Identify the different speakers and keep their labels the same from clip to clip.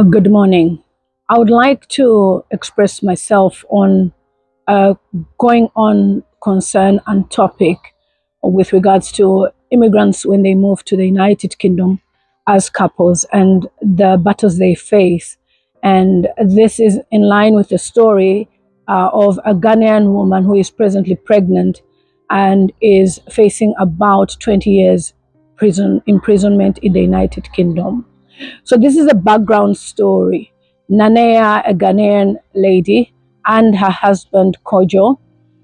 Speaker 1: Good morning. I would like to express myself on a going on concern and topic with regards to immigrants when they move to the United Kingdom as couples and the battles they face. And this is in line with the story of a Ghanaian woman who is presently pregnant and is facing about 20 years prison imprisonment in the United Kingdom. So this is a background story. Nanea, a Ghanaian lady, and her husband Kojo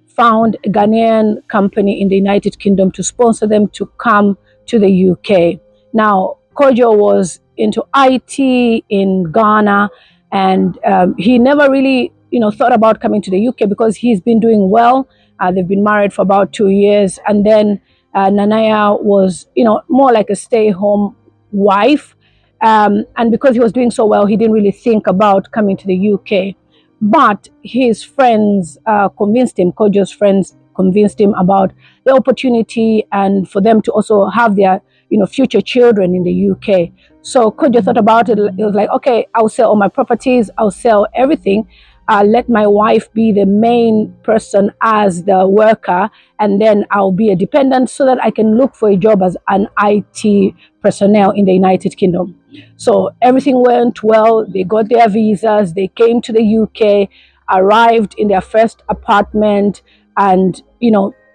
Speaker 1: found a Ghanaian company in the United Kingdom to sponsor them to come to the UK. Now, Kojo was into IT in Ghana, and he never really, thought about coming to the UK because he's been doing well. They've been married for about 2 years, and then Nanaya was, more like a stay-home wife. And because he was doing so well, he didn't really think about coming to the UK. But his friends convinced him, Kojo's friends convinced him about the opportunity and for them to also have their, future children in the UK. So Kojo thought about it. It was like, okay, I'll sell all my properties, I'll sell everything. Let my wife be the main person as the worker, and then I'll be a dependent so that I can look for a job as an IT personnel in the United Kingdom. So everything went well. They got their visas. They came to the UK, arrived in their first apartment, and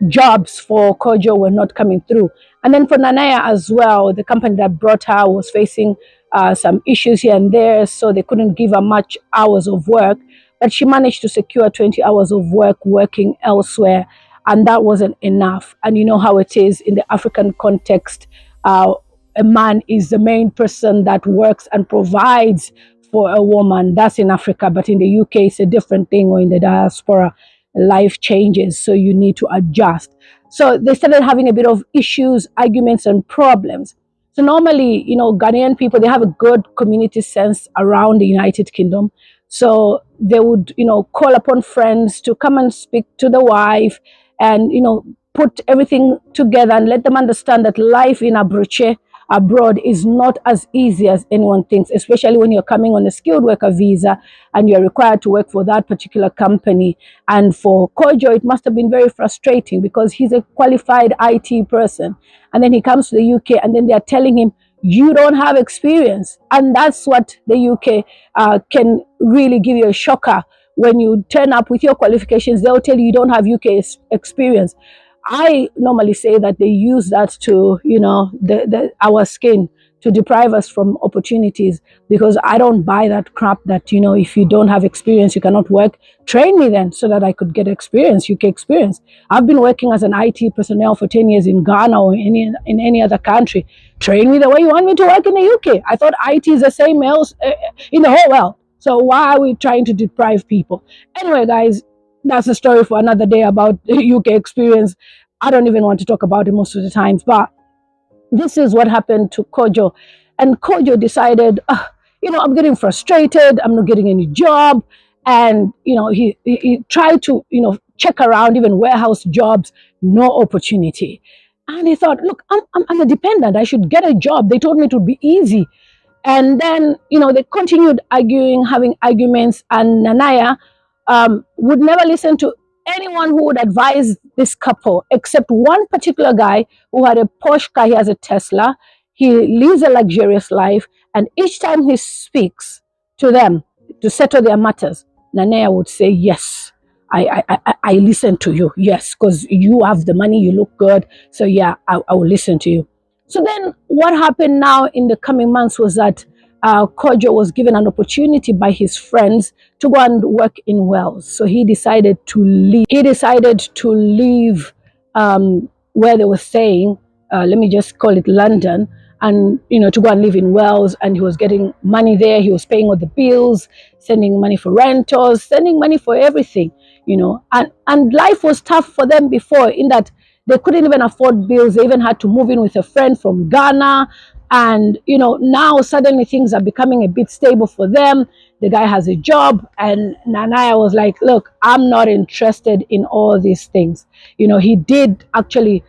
Speaker 1: jobs for Kojo were not coming through. And then for Nanaya as well, the company that brought her was facing some issues here and there, so they couldn't give her much hours of work. But she managed to secure 20 hours of work working elsewhere, and that wasn't enough. And you know how it is in the African context. A man is the main person that works and provides for a woman. That's in Africa, but in the UK, it's a different thing, or in the diaspora, life changes, so you need to adjust. So they started having a bit of issues, arguments, and problems. So normally, Ghanaian people, they have a good community sense around the United Kingdom. So they would, call upon friends to come and speak to the wife and, put everything together and let them understand that life in Abuja abroad is not as easy as anyone thinks, especially when you're coming on a skilled worker visa and you're required to work for that particular company. And for Kojo, it must have been very frustrating because he's a qualified IT person. And then he comes to the UK and then they're telling him, you don't have experience. And that's what the UK can really give you a shocker. When you turn up with your qualifications, they'll tell you don't have UK experience. I normally say that they use that to, our skin to deprive us from opportunities, because I don't buy that crap that, if you don't have experience, you cannot work. Train me then so that I could get experience, UK experience. I've been working as an IT personnel for 10 years in Ghana or in any other country. Train me the way you want me to work in the UK. I thought IT is the same else in the whole world. So why are we trying to deprive people? Anyway, guys, that's a story for another day about UK experience. I don't even want to talk about it most of the times, but this is what happened to Kojo. And Kojo decided, I'm getting frustrated. I'm not getting any job. And, he tried to, check around even warehouse jobs, no opportunity. And he thought, look, I'm a dependent. I should get a job. They told me it would be easy. And then, they continued arguing, having arguments, and Nanaya would never listen to anyone who would advise this couple, except one particular guy who had a Porsche car. He has a Tesla. He lives a luxurious life. And each time he speaks to them to settle their matters, Nanea would say, yes, I listen to you. Yes, because you have the money, you look good. So yeah, I will listen to you. So then what happened now in the coming months was that Kojo was given an opportunity by his friends to go and work in Wales. So he decided to leave. Where they were staying, let me just call it London, and to go and live in Wales. And he was getting money there. He was paying all the bills, sending money for rentals, sending money for everything. And life was tough for them before, in that they couldn't even afford bills. They even had to move in with a friend from Ghana. And, now suddenly things are becoming a bit stable for them. The guy has a job. And Nanaya was like, look, I'm not interested in all these things. He did actually,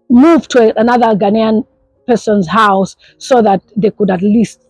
Speaker 1: move to another Ghanaian person's house so that they could at least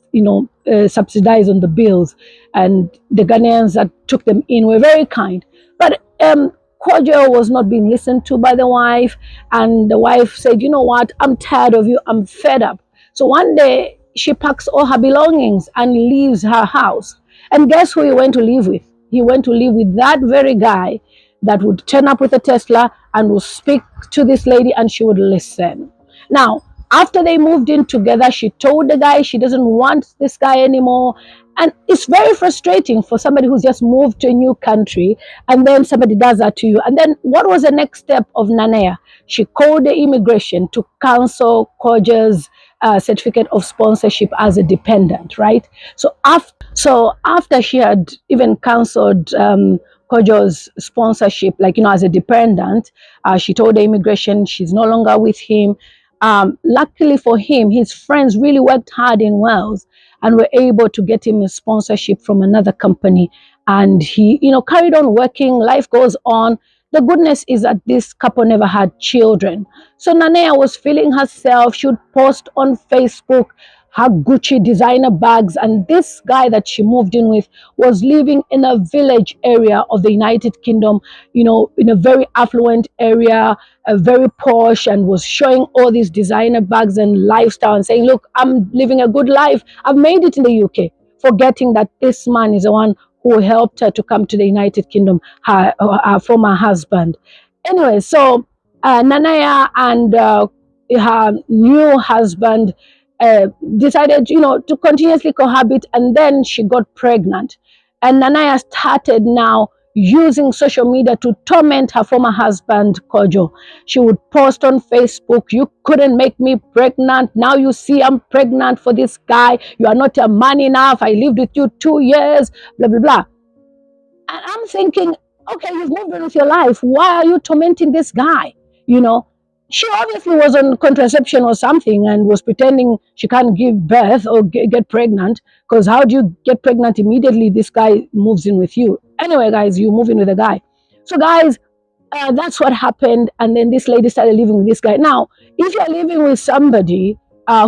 Speaker 1: subsidized on the bills, and the Ghanaians that took them in were very kind. But Kojo was not being listened to by the wife, and the wife said, "You know what? I'm tired of you. I'm fed up." So one day she packs all her belongings and leaves her house. And guess who he went to live with? He went to live with that very guy that would turn up with a Tesla and would speak to this lady and she would listen. Now, after they moved in together, she told the guy she doesn't want this guy anymore. And it's very frustrating for somebody who's just moved to a new country and then somebody does that to you. And then what was the next step of Nanea? She called the immigration to cancel Koja's certificate of sponsorship as a dependent, right? So after she had even cancelled Kojo's sponsorship, like, as a dependent, she told the immigration she's no longer with him. Luckily for him, his friends really worked hard in Wales and were able to get him a sponsorship from another company. And he, carried on working. Life goes on. The goodness is that this couple never had children. So Nanea was feeling herself. She would post on Facebook her Gucci designer bags. And this guy that she moved in with was living in a village area of the United Kingdom, in a very affluent area, very posh, and was showing all these designer bags and lifestyle and saying, "Look, I'm living a good life. I've made it in the UK," forgetting that this man is the one who helped her to come to the United Kingdom, her former husband. Anyway, so Nanaya and her new husband decided, to continuously cohabit, and then she got pregnant. And Nanaya started now using social media to torment her former husband, Kojo. She would post on Facebook, "You couldn't make me pregnant. Now you see I'm pregnant for this guy. You are not a man enough. I lived with you 2 years, blah, blah, blah." And I'm thinking, okay, you've moved on with your life. Why are you tormenting this guy? She obviously was on contraception or something and was pretending she can't give birth or get pregnant, because how do you get pregnant immediately this guy moves in with you? Anyway, guys, you move in with a guy. So, guys, that's what happened. And then this lady started living with this guy. Now, if you're living with somebody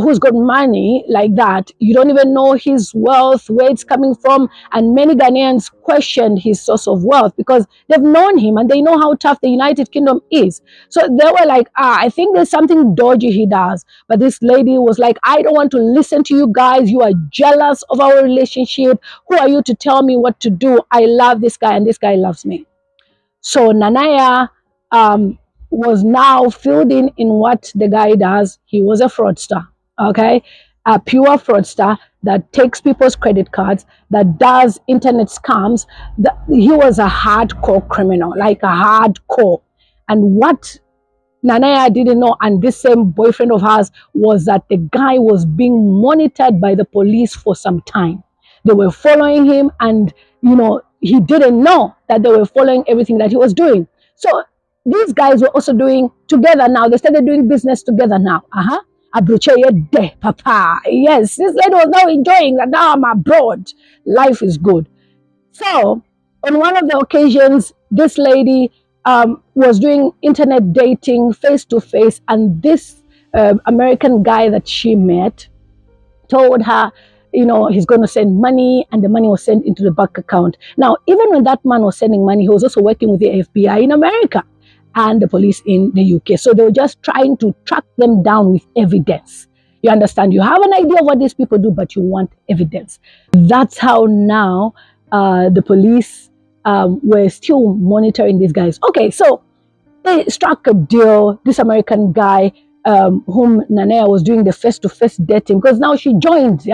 Speaker 1: who's got money like that, you don't even know his wealth, where it's coming from. And many Ghanaians questioned his source of wealth because they've known him and they know how tough the United Kingdom is. So they were like, I think there's something dodgy he does. But this lady was like, "I don't want to listen to you guys. You are jealous of our relationship. Who are you to tell me what to do? I love this guy and this guy loves me." So Nanaya was now filled in what the guy does. He was a fraudster, okay? A pure fraudster that takes people's credit cards, that does internet scams. He was a hardcore criminal, like a hardcore. And what Nanaya didn't know, and this same boyfriend of hers, was that the guy was being monitored by the police for some time. They were following him, and he didn't know that they were following everything that he was doing. So these guys were also doing together now. They started doing business together now. Abrocheye de papa. Yes, this lady was now enjoying that. Now I'm abroad. Life is good. So on one of the occasions, this lady was doing internet dating face to face, and this American guy that she met told her, he's going to send money, and the money was sent into the bank account. Now, even when that man was sending money, he was also working with the FBI in America and the police in the UK. So they were just trying to track them down with evidence. You understand? You have an idea of what these people do, but you want evidence. That's how now the police were still monitoring these guys. Okay, so they struck a deal. This American guy, whom Nanea was doing the face-to-face dating, because now she joined,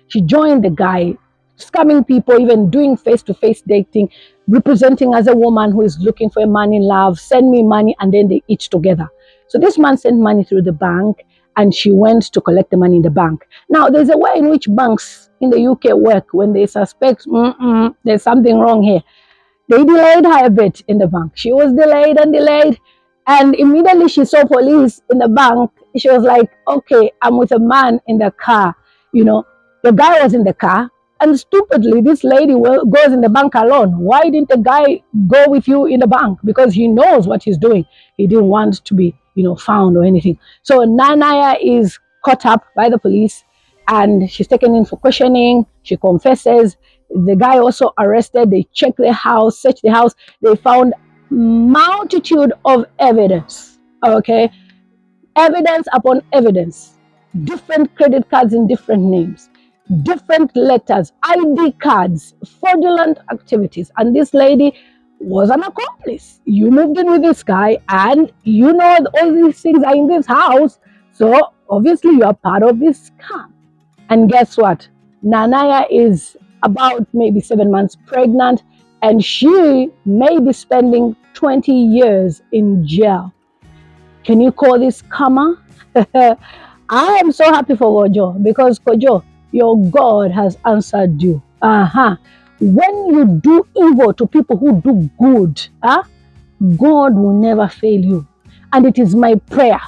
Speaker 1: she joined the guy, scamming people, even doing face-to-face dating, representing as a woman who is looking for a man in love. Send me money, and then they eat together. So this man sent money through the bank, and she went to collect the money in the bank. Now, there's a way in which banks in the UK work when they suspect there's something wrong here. They delayed her a bit in the bank. She was delayed and delayed. And immediately she saw police in the bank. She was like, okay, I'm with a man in the car. The guy was in the car. And stupidly, this lady goes in the bank alone. Why didn't the guy go with you in the bank? Because he knows what he's doing. He didn't want to be, found or anything. So Nanaya is caught up by the police. and she's taken in for questioning. She confesses. The guy also arrested. They checked the house, searched the house. They found multitude of evidence. Okay, evidence upon evidence, different credit cards in different names, different letters, ID cards, fraudulent activities. And this lady was an accomplice. You moved in with this guy, and you know all these things are in this house. So obviously you are part of this scam. And guess what? Nanaya is about maybe 7 months pregnant, and she may be spending 20 years in jail. Can you call this karma? I am so happy for Kojo, because Kojo, your God has answered you. When you do evil to people who do good, God will never fail you. And it is my prayer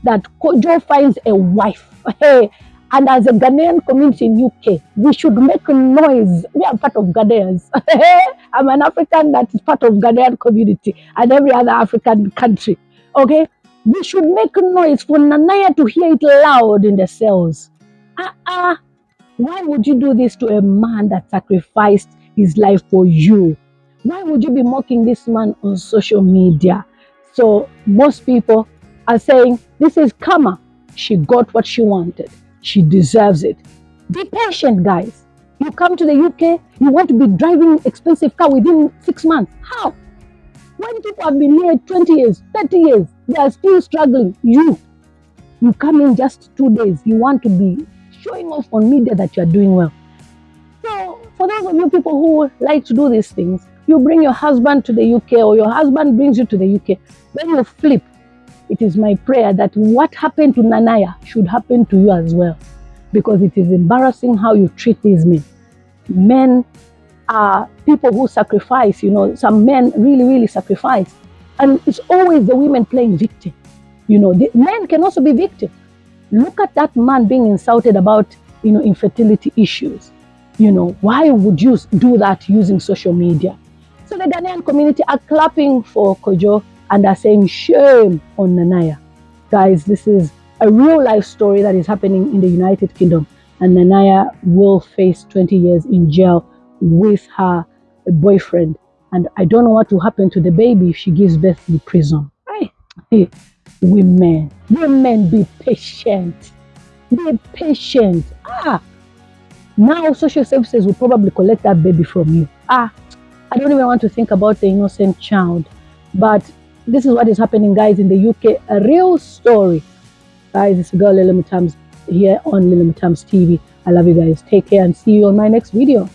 Speaker 1: that Kojo finds a wife. Hey, and as a Ghanaian community in UK, we should make noise. We are part of Ghanaians. I'm an African that is part of Ghanaian community and every other African country. Okay, we should make noise for Nanaya to hear it loud in the cells. Why would you do this to a man that sacrificed his life for you? Why would you be mocking this man on social media? So most people are saying, this is karma. She got what she wanted. She deserves it. Be patient, guys. You come to the UK, you want to be driving expensive car within 6 months. How? When people have been here 20 years, 30 years, they are still struggling. You come in just 2 days. You want to be showing off on media that you are doing well. So for those of you people who like to do these things, you bring your husband to the UK, or your husband brings you to the UK. When you flip, it is my prayer that what happened to Nanaya should happen to you as well, because it is embarrassing how you treat these men. Men are people who sacrifice. Some men really sacrifice, and it's always the women playing victim. The men can also be victim. Look at that man being insulted about infertility issues. Why would you do that using social media? So the Ghanaian community are clapping for Kojo and are saying shame on Nanaya. Guys, this is a real life story that is happening in the United Kingdom, and Nanaya will face 20 years in jail with her boyfriend. And I don't know what will happen to the baby if she gives birth in prison. Hey, women, be patient. Be patient. Now social services will probably collect that baby from you. I don't even want to think about the innocent child. But this is what is happening, guys, in the UK. A real story. Guys, it's your girl Lily Mutams here on Lily Mutams TV. I love you guys. Take care and see you on my next video.